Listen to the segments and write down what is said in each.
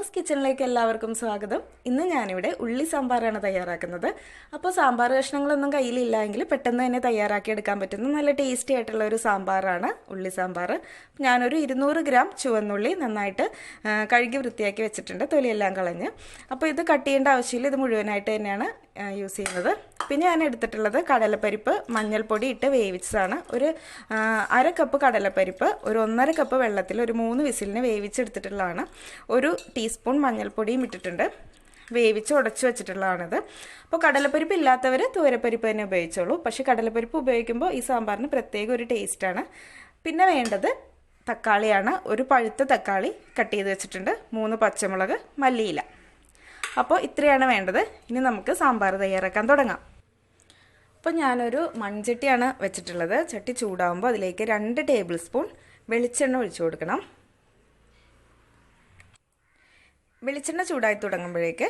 വeenas കിച്ചണിലേക്ക് എല്ലാവർക്കും സ്വാഗതം. ഇന്ന് ഞാനിവിടെ ഉള്ളി സാമ്പാറാണ് തയ്യാറാക്കുന്നത്. അപ്പോൾ സാമ്പാർ കഷ്ണങ്ങളൊന്നും കയ്യിലില്ല എങ്കിൽ പെട്ടെന്ന് തന്നെ തയ്യാറാക്കി എടുക്കാൻ പറ്റുന്ന നല്ല ടേസ്റ്റി ആയിട്ടുള്ള ഒരു സാമ്പാറാണ് ഉള്ളി സാമ്പാർ. ഞാനൊരു 200 ഗ്രാം ചുവന്നുള്ളി നന്നായിട്ട് കഴുകി വൃത്തിയാക്കി വെച്ചിട്ടുണ്ട്, തൊലിയെല്ലാം കളഞ്ഞ്. അപ്പോൾ ഇത് കട്ട് ചെയ്യേണ്ട ആവശ്യമില്ല, ഇത് മുഴുവനായിട്ട് തന്നെയാണ് യൂസ് ചെയ്യുന്നത്. പിന്നെ ഞാൻ എടുത്തിട്ടുള്ളത് കടലപ്പരിപ്പ് മഞ്ഞൾപ്പൊടി ഇട്ട് വേവിച്ചതാണ്. ഒരു 1/2 കപ്പ് കടലപ്പരിപ്പ് ഒരു 1.5 കപ്പ് വെള്ളത്തിൽ ഒരു 3 വിസിലിന് വേവിച്ചെടുത്തിട്ടുള്ളതാണ്. ഒരു ടീസ്പൂൺ മഞ്ഞൾപ്പൊടിയും ഇട്ടിട്ടുണ്ട്, വേവിച്ച് ഉടച്ചു വെച്ചിട്ടുള്ളതാണിത്. അപ്പോൾ കടലപ്പരിപ്പ് ഇല്ലാത്തവർ തുവരപ്പരിപ്പ് തന്നെ ഉപയോഗിച്ചോളൂ. പക്ഷേ കടലപ്പരിപ്പ് ഉപയോഗിക്കുമ്പോൾ ഈ സാമ്പാറിന് പ്രത്യേക ഒരു ടേസ്റ്റാണ്. പിന്നെ വേണ്ടത് തക്കാളിയാണ്. ഒരു പഴുത്ത തക്കാളി കട്ട് ചെയ്ത് വെച്ചിട്ടുണ്ട്, 3 പച്ചമുളക്, മല്ലിയില. അപ്പോൾ ഇത്രയാണ് വേണ്ടത്. ഇനി നമുക്ക് സാമ്പാർ തയ്യാറാക്കാൻ തുടങ്ങാം. അപ്പോൾ ഞാനൊരു മൺചട്ടിയാണ് വെച്ചിട്ടുള്ളത്. ചട്ടി ചൂടാകുമ്പോൾ അതിലേക്ക് 2 ടേബിൾ സ്പൂൺ വെളിച്ചെണ്ണ ഒഴിച്ചു കൊടുക്കണം. വെളിച്ചെണ്ണ ചൂടായി തുടങ്ങുമ്പോഴേക്ക്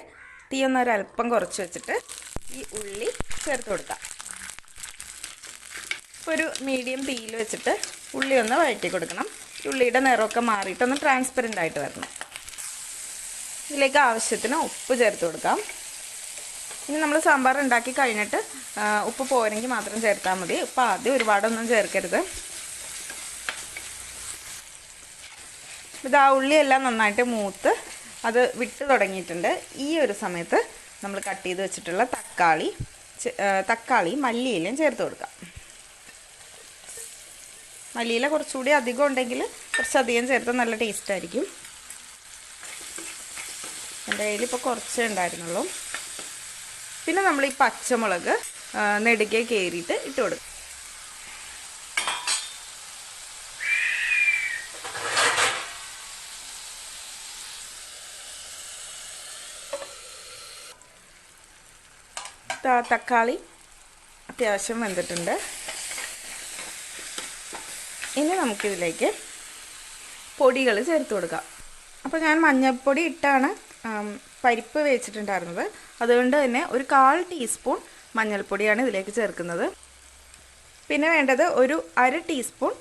തീ ഒരല്പം കുറച്ച് വെച്ചിട്ട് ഈ ഉള്ളി ചേർത്ത് കൊടുക്കാം. ഒരു മീഡിയം തീയിൽ വെച്ചിട്ട് ഉള്ളി ഒന്ന് വഴറ്റി കൊടുക്കണം. ഉള്ളിയുടെ നിറമൊക്കെ മാറിയിട്ടൊന്ന് ട്രാൻസ്പെറൻ്റ് ആയിട്ട് വരണം. ഇതിലേക്ക് ആവശ്യത്തിന് ഉപ്പ് ചേർത്ത് കൊടുക്കാം. ഇനി നമ്മൾ സാമ്പാർ ഉണ്ടാക്കി കഴിഞ്ഞിട്ട് ഉപ്പ് പോരെങ്കിൽ മാത്രം ചേർത്താൽ മതി. ഉപ്പ് ആദ്യം ഒരുപാടൊന്നും ചേർക്കരുത്. ഇത് ആ ഉള്ളിയെല്ലാം നന്നായിട്ട് മൂത്ത് അത് വിട്ട് തുടങ്ങിയിട്ടുണ്ട്. ഈ ഒരു സമയത്ത് നമ്മൾ കട്ട് ചെയ്ത് വെച്ചിട്ടുള്ള തക്കാളി മല്ലിയിലയും ചേർത്ത് കൊടുക്കാം. മല്ലിയില കുറച്ചുകൂടി അധികം ഉണ്ടെങ്കിൽ കുറച്ചധികം ചേർത്താൽ നല്ല ടേസ്റ്റ് ആയിരിക്കും. എൻ്റെ കയ്യിൽ ഇപ്പോൾ കുറച്ചേ ഉണ്ടായിരുന്നുള്ളൂ. പിന്നെ നമ്മൾ ഈ പച്ചമുളക് നെടുകെ കയറിയിട്ട് ഇട്ട് കൊടുക്കും. തക്കാളി അത്യാവശ്യം വെന്തിട്ടുണ്ട്. ഇനി നമുക്കിതിലേക്ക് പൊടികൾ ചേർത്ത് കൊടുക്കാം. അപ്പോൾ ഞാൻ മഞ്ഞൾപ്പൊടി ഇട്ടാണ് പരിപ്പ് വേവിച്ചിട്ടുണ്ടായിരുന്നത്. അതുകൊണ്ട് തന്നെ ഒരു 1/4 ടീസ്പൂൺ മഞ്ഞൾപ്പൊടിയാണ് ഇതിലേക്ക് ചേർക്കുന്നത്. പിന്നെ വേണ്ടത് ഒരു 1/2 ടീസ്പൂൺ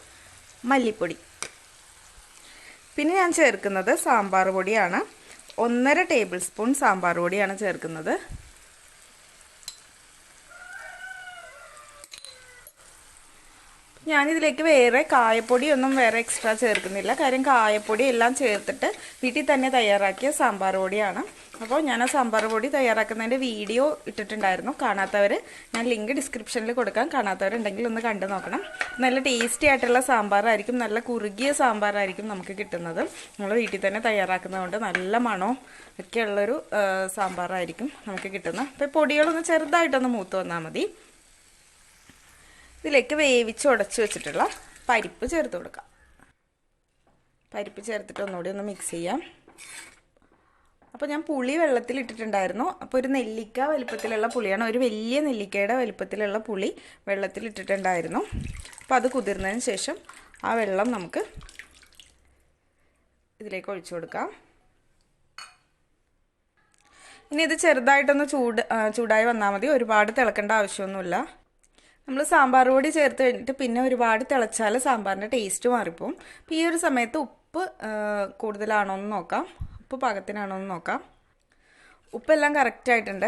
മല്ലിപ്പൊടി. പിന്നെ ഞാൻ ചേർക്കുന്നത് സാമ്പാർ പൊടിയാണ്. 1.5 ടേബിൾ സ്പൂൺ സാമ്പാർ പൊടിയാണ് ചേർക്കുന്നത്. ഞാനിതിലേക്ക് വേറെ കായപ്പൊടിയൊന്നും വേറെ എക്സ്ട്രാ ചേർക്കുന്നില്ല. കാര്യം കായപ്പൊടി എല്ലാം ചേർത്തിട്ട് വീട്ടിൽ തന്നെ തയ്യാറാക്കിയ സാമ്പാർ പൊടിയാണ്. അപ്പോൾ ഞാൻ ആ സാമ്പാർ പൊടി തയ്യാറാക്കുന്നതിൻ്റെ വീഡിയോ ഇട്ടിട്ടുണ്ടായിരുന്നു. കാണാത്തവർ ഞാൻ ലിങ്ക് ഡിസ്ക്രിപ്ഷനിൽ കൊടുക്കാം. കാണാത്തവരുണ്ടെങ്കിൽ ഒന്ന് കണ്ടു നോക്കണം. നല്ല ടേസ്റ്റി ആയിട്ടുള്ള സാമ്പാറായിരിക്കും, നല്ല കുറുകിയ സാമ്പാറായിരിക്കും നമുക്ക് കിട്ടുന്നത്. നമ്മൾ വീട്ടിൽ തന്നെ തയ്യാറാക്കുന്നതുകൊണ്ട് നല്ല മണവും ഒക്കെ ഉള്ളൊരു സാമ്പാറായിരിക്കും നമുക്ക് കിട്ടുന്നത്. അപ്പോൾ പൊടികളൊന്ന് ചെറുതായിട്ടൊന്ന് മൂത്ത് വന്നാൽ മതി. ഇതിലേക്ക് വേവിച്ച് ഉടച്ച് വെച്ചിട്ടുള്ള പരിപ്പ് ചേർത്ത് കൊടുക്കാം. പരിപ്പ് ചേർത്തിട്ട് ഒന്നുകൂടി ഒന്ന് മിക്സ് ചെയ്യാം. അപ്പോൾ ഞാൻ പുളി വെള്ളത്തിൽ ഇട്ടിട്ടുണ്ടായിരുന്നു. അപ്പോൾ ഒരു നെല്ലിക്ക വലിപ്പത്തിലുള്ള പുളിയാണ്, ഒരു വലിയ നെല്ലിക്കയുടെ വലിപ്പത്തിലുള്ള പുളി വെള്ളത്തിൽ ഇട്ടിട്ടുണ്ടായിരുന്നു. അപ്പോൾ അത് കുതിർന്നതിന് ശേഷം ആ വെള്ളം നമുക്ക് ഇതിലേക്ക് ഒഴിച്ചു കൊടുക്കാം. ഇനി ഇത് ചെറുതായിട്ടൊന്ന് ചൂടായി വന്നാൽ മതി, ഒരുപാട് തിളക്കേണ്ട ആവശ്യമൊന്നുമില്ല. നമ്മൾ സാമ്പാർ പൊടി ചേർത്ത് കഴിഞ്ഞിട്ട് പിന്നെ ഒരുപാട് തിളച്ചാൽ സാമ്പാറിൻ്റെ ടേസ്റ്റ് മാറിപ്പോവും. അപ്പോൾ ഈ ഒരു സമയത്ത് ഉപ്പ് കൂടുതലാണോ എന്ന് നോക്കാം, ഉപ്പ് പാകത്തിനാണോ എന്ന് നോക്കാം. ഉപ്പെല്ലാം കറക്റ്റായിട്ടുണ്ട്.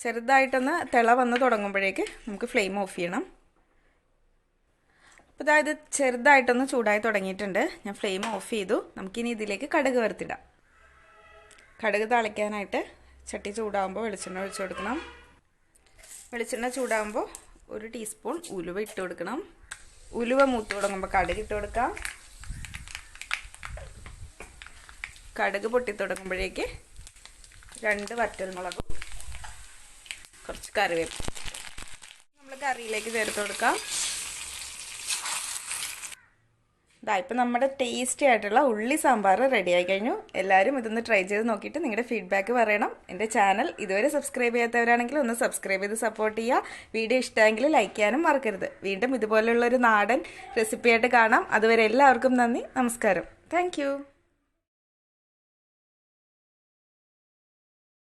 ചെറുതായിട്ടൊന്ന് തിള വന്ന് തുടങ്ങുമ്പോഴേക്ക് നമുക്ക് ഫ്ലെയിം ഓഫ് ചെയ്യണം. അപ്പോൾ അതായത് ചെറുതായിട്ടൊന്ന് ചൂടായി തുടങ്ങിയിട്ടുണ്ട്. ഞാൻ ഫ്ലെയിം ഓഫ് ചെയ്തു. നമുക്കിനി ഇതിലേക്ക് കടുക് വറുത്തിടാം. കടുക് താളിക്കാനായിട്ട് ചട്ടി ചൂടാകുമ്പോൾ വെളിച്ചെണ്ണ ഒഴിച്ചു കൊടുക്കണം. വെളിച്ചെണ്ണ ചൂടാകുമ്പോൾ 1 ടീസ്പൂൺ ഉലുവ ഇട്ട് കൊടുക്കണം. ഉലുവ മൂത്ത് തുടങ്ങുമ്പോൾ കടുക് ഇട്ട് കൊടുക്കാം. കടുക് പൊട്ടി തുടങ്ങുമ്പോഴേക്ക് 2 വറ്റൽമുളകും കുറച്ച് കറിവേപ്പില നമ്മൾ കറിയിലേക്ക് ചേർത്ത് കൊടുക്കാം. ഇപ്പം നമ്മുടെ ടേസ്റ്റി ആയിട്ടുള്ള ഉള്ളി സാമ്പാർ റെഡി ആയി കഴിഞ്ഞു. എല്ലാവരും ഇതൊന്ന് ട്രൈ ചെയ്ത് നോക്കിയിട്ട് നിങ്ങളുടെ ഫീഡ്ബാക്ക് പറയണം. എൻ്റെ ചാനൽ ഇതുവരെ സബ്സ്ക്രൈബ് ചെയ്യാത്തവരാണെങ്കിൽ ഒന്ന് സബ്സ്ക്രൈബ് ചെയ്ത് സപ്പോർട്ട് ചെയ്യുക. വീഡിയോ ഇഷ്ടമെങ്കിൽ ലൈക്ക് ചെയ്യാനും മറക്കരുത്. വീണ്ടും ഇതുപോലുള്ളൊരു നാടൻ റെസിപ്പിയായിട്ട് കാണാം. അതുവരെ എല്ലാവർക്കും നന്ദി, നമസ്കാരം. താങ്ക്